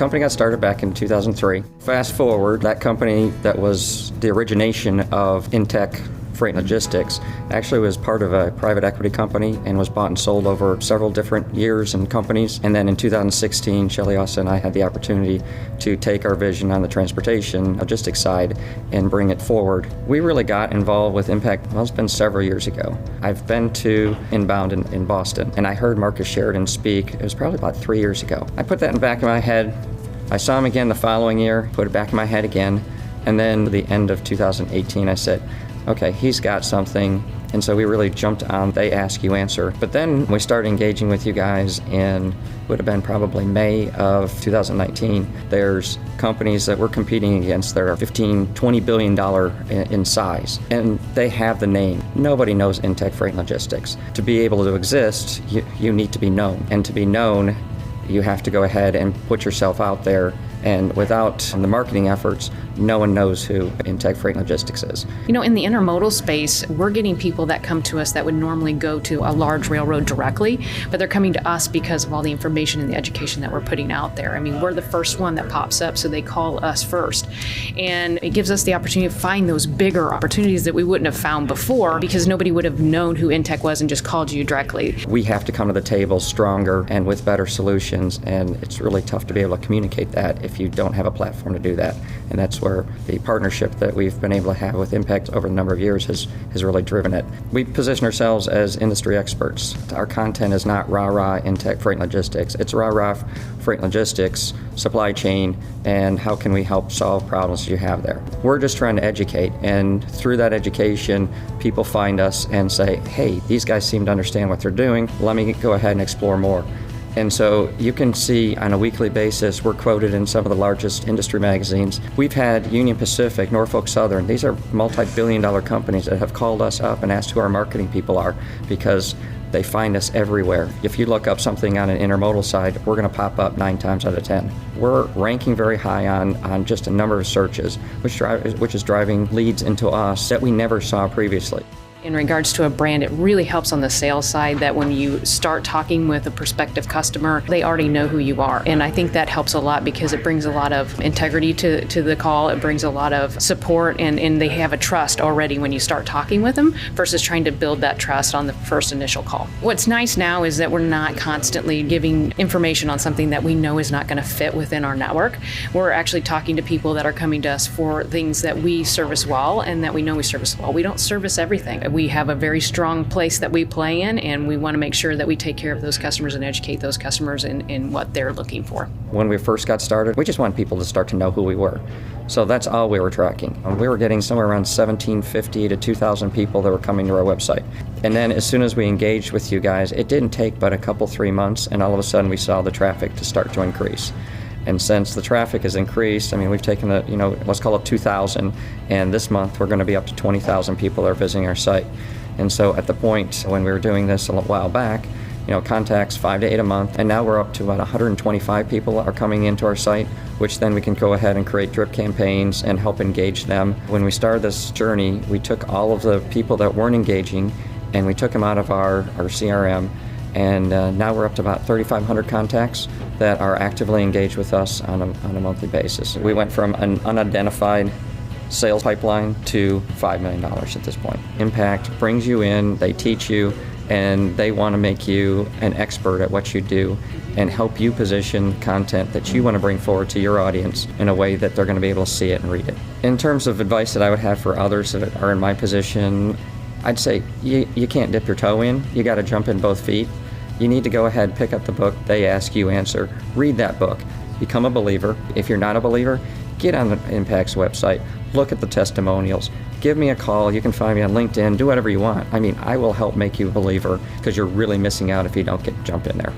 company got started back in 2003. Fast forward, that company that was the origination of Intek Freight and Logistics actually was part of a private equity company and was bought and sold over several different years and companies. And then in 2016, Shelly Austin and I had the opportunity to take our vision on the transportation logistics side and bring it forward. We really got involved with Impact, well, it's been several years ago. I've been to Inbound in Boston, and I heard Marcus Sheridan speak. It was probably about 3 years ago. I put that in the back of my head. I saw him again the following year, put it back in my head again, and then at the end of 2018, I said, okay, he's got something. And so we really jumped on they ask, you answer. But then we started engaging with you guys in, would have been probably May of 2019. There's companies that we're competing against that are $15, $20 billion in size. And they have the name. Nobody knows Intek Freight and Logistics. To be able to exist, you need to be known. And to be known, you have to go ahead and put yourself out there. And without the marketing efforts, no one knows who Intek Freight and Logistics is. You know, in the intermodal space, we're getting people that come to us that would normally go to a large railroad directly, but they're coming to us because of all the information and the education that we're putting out there. I mean, we're the first one that pops up, so they call us first. And it gives us the opportunity to find those bigger opportunities that we wouldn't have found before because nobody would have known who Intek was and just called you directly. We have to come to the table stronger and with better solutions, and it's really tough to be able to communicate that if you don't have a platform to do that. And that's where the partnership that we've been able to have with Impact over a number of years has really driven it. We position ourselves as industry experts. Our content is not rah-rah Intek Freight and Logistics. It's rah-rah Freight and Logistics, supply chain, and how can we help solve problems you have there. We're just trying to educate, and through that education, people find us and say, hey, these guys seem to understand what they're doing. Let me go ahead and explore more. And so you can see on a weekly basis, we're quoted in some of the largest industry magazines. We've had Union Pacific, Norfolk Southern. These are multi-billion-dollar companies that have called us up and asked who our marketing people are because they find us everywhere. If you look up something on an intermodal side, we're going to pop up 9 times out of 10. We're ranking very high on just a number of searches, which is driving leads into us that we never saw previously. In regards to a brand, it really helps on the sales side that when you start talking with a prospective customer, they already know who you are. And I think that helps a lot because it brings a lot of integrity to the call. It brings a lot of support and they have a trust already when you start talking with them versus trying to build that trust on the first initial call. What's nice now is that we're not constantly giving information on something that we know is not going to fit within our network. We're actually talking to people that are coming to us for things that we service well and that we know we service well. We don't service everything. We have a very strong place that we play in, and we want to make sure that we take care of those customers and educate those customers in what they're looking for. When we first got started, we just wanted people to start to know who we were. So that's all we were tracking. We were getting somewhere around 1,750 to 2,000 people that were coming to our website. And then as soon as we engaged with you guys, it didn't take but a couple, 3 months, and all of a sudden we saw the traffic to start to increase. And since the traffic has increased, I mean, we've taken let's call it 2,000, and this month we're going to be up to 20,000 people that are visiting our site. And so at the point when we were doing this a while back, contacts 5 to 8 a month, and now we're up to about 125 people are coming into our site, which then we can go ahead and create drip campaigns and help engage them. When we started this journey, we took all of the people that weren't engaging and we took them out of our CRM. And now we're up to about 3,500 contacts that are actively engaged with us on a monthly basis. We went from an unidentified sales pipeline to $5 million at this point. Impact brings you in, they teach you, and they want to make you an expert at what you do and help you position content that you want to bring forward to your audience in a way that they're going to be able to see it and read it. In terms of advice that I would have for others that are in my position, I'd say you can't dip your toe in. You got to jump in both feet. You need to go ahead, pick up the book, they ask, you answer, read that book, become a believer. If you're not a believer, get on the Impact's website, look at the testimonials, give me a call. You can find me on LinkedIn, do whatever you want. I mean, I will help make you a believer because you're really missing out if you don't jump in there.